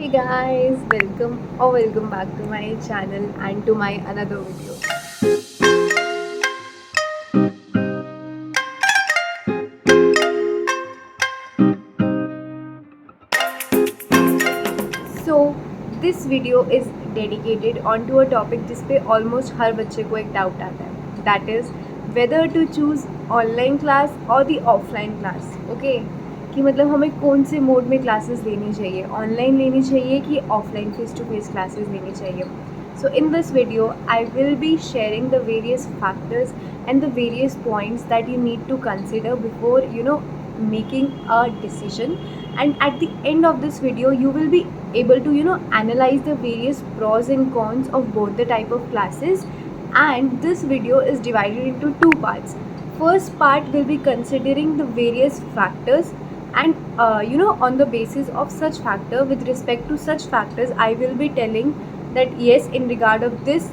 Hey guys, welcome back to my channel and to my another video. So this video is dedicated onto a topic जिस पे almost हर बच्चे को एक doubt आता है. That is whether to choose online class or the offline class. Okay? कि मतलब हमें कौन से मोड में क्लासेस लेनी चाहिए, ऑनलाइन लेनी चाहिए कि offline face to face classes लेनी चाहिए. So in this video I will be sharing the various factors and the various points that you need to consider before making a decision, and at the end of this video you will be able to analyze the various pros and cons of both the type of classes. And this video is divided into two parts. First part will be considering the various factors, and on the basis of such factor, with respect to such factors, I will be telling that yes, in regard of this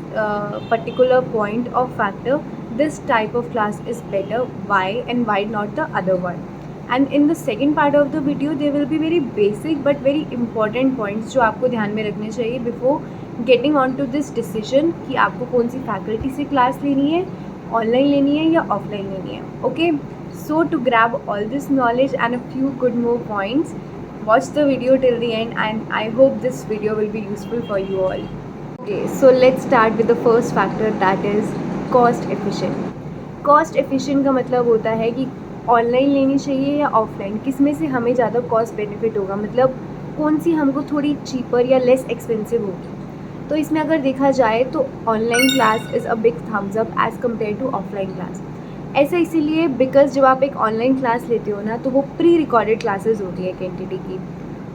particular point of factor, this type of class is better, why, and why not the other one. And in the second part of the video there will be very basic but very important points जो आपको ध्यान में रखने चाहिए before getting on to this decision कि आपको कौन सी faculty से class लेनी है, online लेनी है या offline लेनी है. Okay, so to grab all this knowledge and a few good more points, watch the video till the end and I hope this video will be useful for you all. Okay, so let's start with the first factor, that is cost efficient. Cost efficient का मतलब होता है कि online लेनी चाहिए या offline, किस में से हमें ज़्यादा कॉस्ट बेनिफिट होगा, मतलब कौन सी हमको थोड़ी चीपर या लेस एक्सपेंसिव होगी. तो इसमें अगर देखा जाए तो online class is a big thumbs up as compare to offline class. ऐसा इसीलिए बिकॉज जब आप एक ऑनलाइन क्लास लेते हो ना तो वो प्री रिकॉर्डेड क्लासेस होती है एक एंटिटी की,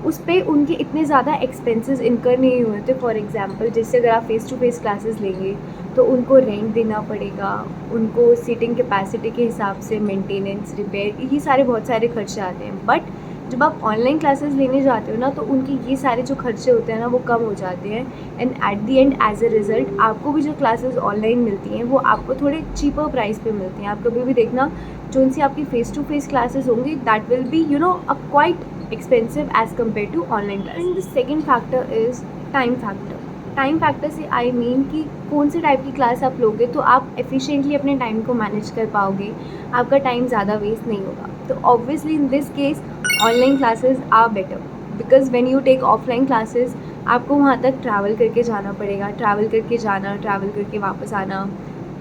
उस पर उनके इतने ज़्यादा एक्सपेंसेस इनकर नहीं हुए थे. फॉर एग्जांपल जैसे अगर आप फेस टू फेस क्लासेस लेंगे तो उनको रेंट देना पड़ेगा, उनको सीटिंग कैपेसिटी के हिसाब से मेंटेनेंस, रिपेयर, ये सारे बहुत सारे खर्चे आते हैं. बट जब आप ऑनलाइन क्लासेस लेने जाते हो ना तो उनके ये सारे जो खर्चे होते हैं ना वो कम हो जाते हैं. And at the end as a result आपको भी जो क्लासेस ऑनलाइन मिलती हैं वो आपको थोड़े चीपर प्राइस पे मिलती हैं. आप कभी भी देखना जो सी आपकी फ़ेस टू फेस क्लासेस होंगी that will be a quite expensive as compared to online class. And the second factor is time factor. Time factor से आई मीन कि कौन से टाइप की क्लास आप लोगे तो आप एफिशिएंटली अपने टाइम को मैनेज कर पाओगे, आपका टाइम ज़्यादा वेस्ट नहीं होगा. तो obviously in this case online classes are better, because when you take offline classes आपको वहाँ तक ट्रैवल करके जाना पड़ेगा, ट्रैवल करके वापस आना.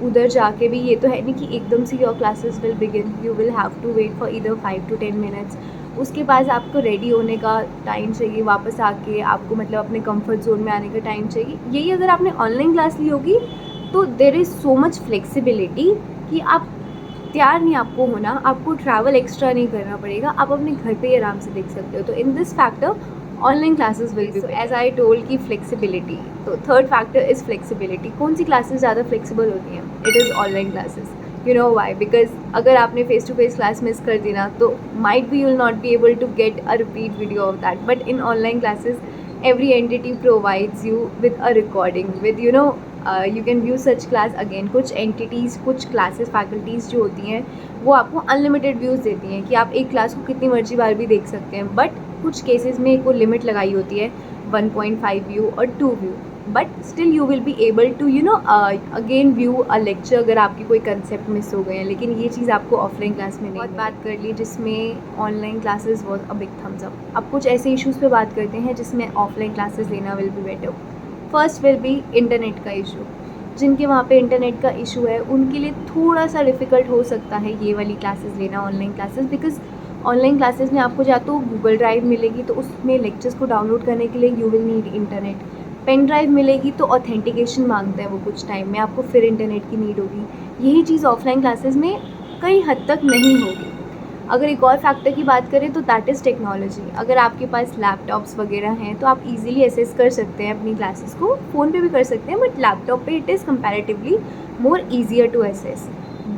उधर जाके भी ये तो है नहीं कि एकदम से your classes will begin, you will have to wait for either 5 to 10 minutes. उसके बाद आपको रेडी होने का टाइम चाहिए, वापस आके आपको मतलब अपने कंफर्ट जोन में आने का टाइम चाहिए. यही अगर आपने ऑनलाइन क्लास ली होगी तो there is so much flexibility कि आप तैयार नहीं आपको होना, आपको ट्रैवल एक्स्ट्रा नहीं करना पड़ेगा, आप अपने घर पे ही आराम से देख सकते हो. तो in this factor online classes will be as I told की फ्लेक्सिबिलिटी. तो थर्ड फैक्टर इज़ फ्लेक्सिबिलिटी. कौन सी क्लासेस ज़्यादा फ्लेक्सिबल होती हैं? It is online classes. You know why? Because अगर आपने face to face class miss कर दी ना तो might be you will not be able to get a repeat video of that. But in online classes every entity provides you with a recording with you can view such class again. कुछ entities, कुछ classes, faculties जो होती हैं वो आपको unlimited views देती हैं कि आप एक क्लास को कितनी मर्जी बार भी देख सकते हैं. बट कुछ केसेस में एक वो लिमिट लगाई होती है 1.5 व्यू और 2 view. But still you will be able to again view a lecture अगर आपकी कोई कंसेप्ट मिस हो गए हैं. लेकिन ये चीज़ आपको ऑफलाइन क्लास में नहीं. बहुत बात कर ली जिसमें online classes was a big thumbs up. अब कुछ ऐसे इश्यूज़ पे बात करते हैं जिसमें ऑफलाइन क्लासेस लेना will be better. First will be internet का इशू. जिनके वहाँ पे इंटरनेट का इशू है उनके लिए थोड़ा सा डिफ़िकल्ट हो सकता है ये वाली क्लासेस लेना, online classes. Because online classes में आपको या तो गूगल ड्राइव मिलेगी तो उसमें लेक्चर्स को डाउनलोड करने के लिए you will need internet. Pen drive मिलेगी तो ऑथेंटिकेशन मांगता है वो कुछ टाइम में, आपको फिर इंटरनेट की नीड होगी. यही चीज़ ऑफलाइन क्लासेस में कई हद तक नहीं होगी. अगर एक और फैक्टर की बात करें तो दैट इज़ टेक्नोलॉजी. अगर आपके पास लैपटॉप्स वगैरह हैं तो आप इजीली एसेस कर सकते हैं अपनी क्लासेस को. फ़ोन पे भी कर सकते हैं बट लैपटॉप पे it is comparatively more easier to access.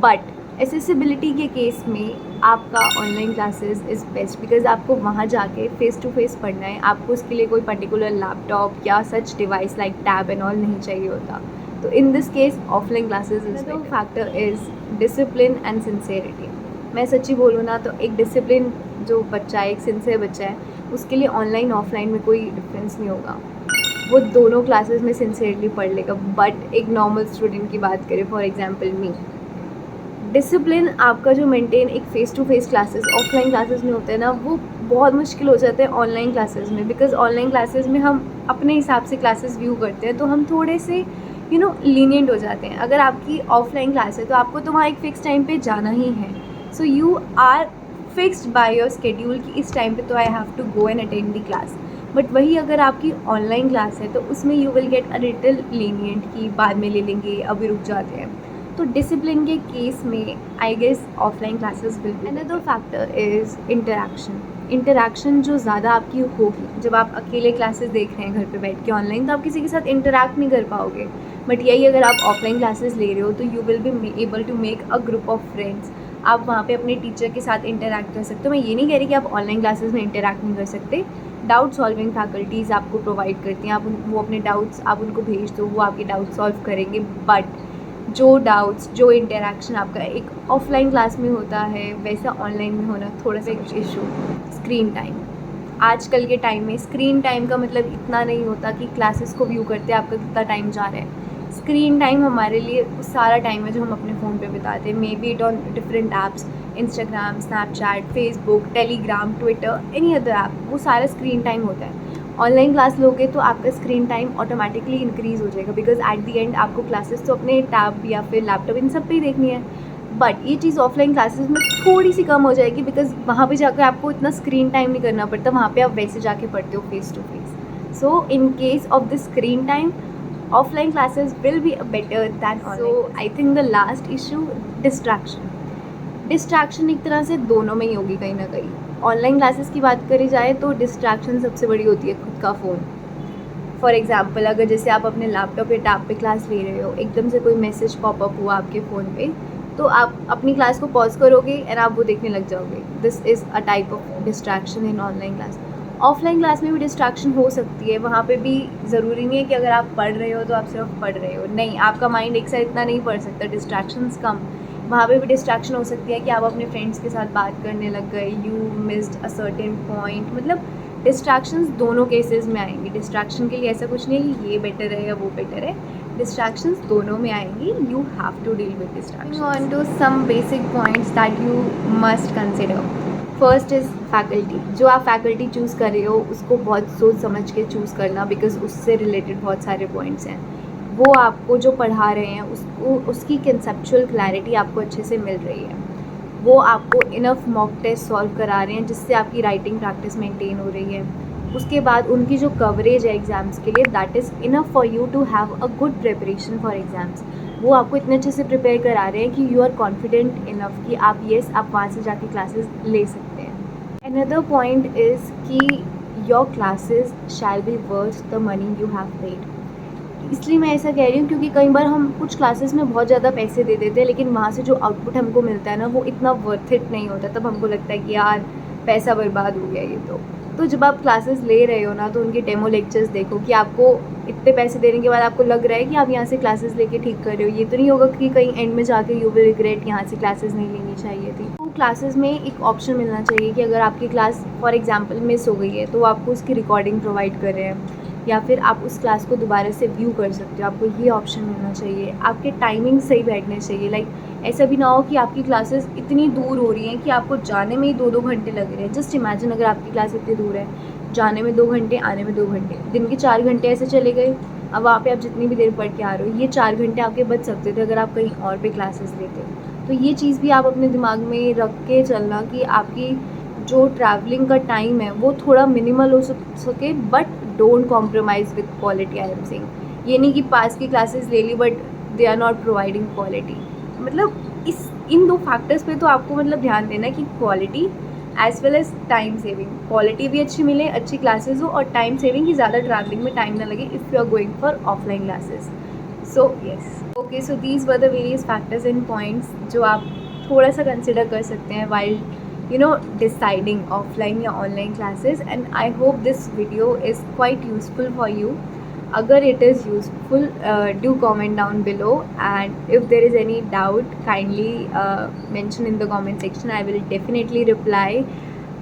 But accessibility के केस में आपका online classes is best, because आपको वहाँ जाके फ़ेस टू फेस पढ़ना है. आपको उसके लिए कोई पर्टिकुलर लैपटॉप या such device like tab and all नहीं चाहिए होता. तो in this case offline classes is better. Factor is discipline and sincerity. मैं सच्ची बोलूँ ना तो एक डिसिप्लिन जो बच्चा है, एक सिंसियर बच्चा है, उसके लिए ऑनलाइन ऑफलाइन में कोई डिफरेंस नहीं होगा, वो दोनों क्लासेस में सिंसियरली पढ़ लेगा। बट एक नॉर्मल स्टूडेंट की बात करें, फॉर एग्जांपल मी, डिसिप्लिन आपका जो मेंटेन एक face to face classes offline classes में होता है ना, वो बहुत मुश्किल हो जाता है ऑनलाइन क्लासेस में, बिकॉज ऑनलाइन क्लासेस में हम अपने हिसाब से क्लासेस व्यू करते हैं, तो हम थोड़े से लीनियंट हो जाते हैं। अगर आपकी ऑफलाइन क्लास है तो आपको तो वहाँ एक फ़िक्स टाइम पे जाना ही है, so you are fixed by your schedule कि इस टाइम पे तो I have to go and attend the class. But वही अगर आपकी ऑनलाइन क्लास है तो उसमें you will get a little lenient कि बाद में ले लेंगे, अभी रुक जाते हैं। तो डिसिप्लिन के केस में I guess offline classes will be. Another factor is interaction जो ज़्यादा आपकी होगी जब आप अकेले क्लासेस देख रहे हैं घर पे बैठ के ऑनलाइन, तो आप किसी के साथ इंटरैक्ट नहीं कर पाओगे। बट यही अगर आप ऑफलाइन क्लासेस ले रहे हो तो you will be able to make a group of friends. आप वहाँ पे अपने टीचर के साथ इंटरैक्ट कर सकते हो। मैं ये नहीं कह रही कि आप ऑनलाइन क्लासेस में इंटरैक्ट नहीं कर सकते। डाउट सॉल्विंग फैकल्टीज़ आपको प्रोवाइड करती हैं, आप वो अपने डाउट्स आप उनको भेज दो, वो आपके डाउट सॉल्व करेंगे। बट जो डाउट्स, जो इंटरेक्शन आपका एक ऑफलाइन क्लास में होता है वैसा ऑनलाइन में होना थोड़ा सा एक इशू। स्क्रीन टाइम, आजकल के टाइम में स्क्रीन टाइम का मतलब इतना नहीं होता कि क्लासेस को व्यू करते आपका कितना टाइम जा रहा है। स्क्रीन टाइम हमारे लिए उस सारा टाइम है जो हम अपने फ़ोन पे बिताते हैं, may be it on different apps, Instagram, Snapchat, Facebook, Telegram, Twitter, any other app, वो सारा स्क्रीन टाइम होता है। ऑनलाइन क्लास लोगे तो आपका स्क्रीन टाइम ऑटोमेटिकली इंक्रीज़ हो जाएगा, बिकॉज एट द एंड आपको क्लासेस तो अपने टैब या फिर लैपटॉप इन सब पे ही देखनी है। बट ये चीज़ ऑफलाइन क्लासेस में थोड़ी सी कम हो जाएगी, बिकॉज वहाँ पे जाकर आपको इतना स्क्रीन टाइम नहीं करना पड़ता, वहाँ पे आप वैसे जाके पढ़ते हो face to face. So in case of the screen time, offline classes will be better than online. So I think the last issue, distraction एक तरह से दोनों में ही होगी कहीं ना कहीं। ऑनलाइन क्लासेस की बात करी जाए तो डिस्ट्रैक्शन सबसे बड़ी होती है खुद का फ़ोन। फॉर एग्जांपल अगर जैसे आप अपने लैपटॉप या टैब पे क्लास ले रहे हो, एकदम से कोई मैसेज पॉपअप हुआ आपके फ़ोन पे, तो आप अपनी क्लास को पॉज करोगे एंड आप वो देखने लग जाओगे। This is a type of distraction in online class. Offline class में भी डिस्ट्रैक्शन हो सकती है, वहाँ पे भी ज़रूरी नहीं है कि अगर आप पढ़ रहे हो तो आप सिर्फ पढ़ रहे हो, नहीं, आपका माइंड एक साथ इतना नहीं पढ़ सकता, डिस्ट्रैक्शंस कम। वहाँ पे भी डिस्ट्रैक्शन हो सकती है कि आप अपने फ्रेंड्स के साथ बात करने लग गए, you missed a certain point. मतलब डिस्ट्रैक्शंस दोनों केसेस में आएंगी। डिस्ट्रैक्शन के लिए ऐसा कुछ नहीं है कि ये बेटर है या वो बेटर है, डिस्ट्रैक्शंस दोनों में आएंगी। You have to deal with distractions. On to some basic points that you must consider. First is faculty. जो आप फैकल्टी चूज़ कर रहे हो उसको बहुत सोच समझ के चूज़ करना, बिकॉज उससे रिलेटेड बहुत सारे पॉइंट्स हैं। वो आपको जो पढ़ा रहे हैं उसको उसकी कंसेप्चुअल क्लैरिटी आपको अच्छे से मिल रही है, वो आपको इनफ मॉक टेस्ट सॉल्व करा रहे हैं जिससे आपकी राइटिंग प्रैक्टिस मेंटेन हो रही है। उसके बाद उनकी जो कवरेज है एग्ज़ाम्स के लिए, that is enough for you to have a good preparation for exams. वो आपको इतने अच्छे से प्रिपेयर करा रहे हैं कि यू आर कॉन्फिडेंट इनफ कि आप येस आप वहाँ से जाके क्लासेस ले सकते हैं। अनदर पॉइंट इज़ कि your classes shall be worth the money you have paid. इसलिए मैं ऐसा कह रही हूँ क्योंकि कई बार हम कुछ क्लासेस में बहुत ज़्यादा पैसे दे देते हैं, लेकिन वहाँ से जो आउटपुट हमको मिलता है ना वो इतना वर्थ इट नहीं होता। तब हमको लगता है कि यार पैसा बर्बाद हो गया ये तो जब आप क्लासेस ले रहे हो ना तो उनके डेमो लेक्चर्स देखो कि आपको इतने पैसे देने के बाद आपको लग रहा है कि आप यहाँ से क्लासेस लेके ठीक कर रहे हो। ये तो नहीं होगा कि कहीं एंड में जाके यू विल रिग्रेट यहाँ से क्लासेस नहीं लेनी चाहिए थी। तो क्लासेस में एक ऑप्शन मिलना चाहिए कि अगर आपकी क्लास फॉर एग्जाम्पल मिस हो गई है तो आपको उसकी रिकॉर्डिंग प्रोवाइड कर रहे हैं, या फिर आप उस क्लास को दोबारा से व्यू कर सकते हो। आपको ये ऑप्शन मिलना चाहिए। आपके टाइमिंग सही बैठने चाहिए। लाइक ऐसा भी ना हो कि आपकी क्लासेस इतनी दूर हो रही हैं कि आपको जाने में ही 2-2 घंटे लग रहे हैं। जस्ट इमेजिन अगर आपकी क्लास इतनी दूर है, जाने में 2 घंटे, आने में 2 घंटे, दिन के 4 घंटे ऐसे चले गए। अब वहाँ पे आप जितनी भी देर पढ़ के आ रहे हो, ये 4 घंटे आपके बच सकते थे अगर आप कहीं और पे क्लासेस लेते। तो ये चीज़ भी आप अपने दिमाग में रख के चलना कि आपकी जो ट्रैवलिंग का टाइम है वो थोड़ा मिनिमल हो सके, but don't compromise with quality. I am saying ये नहीं कि पास की क्लासेस ले ली but they are not providing quality. मतलब इन 2 फैक्टर्स पे तो आपको मतलब ध्यान देना कि quality as well as time saving. Quality भी अच्छी मिले, अच्छी क्लासेस हो, और टाइम सेविंग की ज़्यादा ट्रैवलिंग में टाइम ना लगे if you are going for offline classes. So yes, okay, so these were the various factors and points जो आप थोड़ा सा कंसिडर कर सकते हैं वाइल deciding offline या online classes, and I hope this video is quite useful for you. Agar it is useful, do comment down below, and if there is any doubt kindly mention in the comment section. I will definitely reply,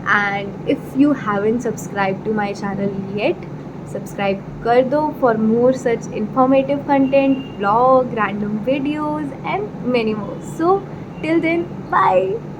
and if you haven't subscribe to my channel yet, subscribe कर दो for more such informative content, vlog, random videos and many more. So till then, bye.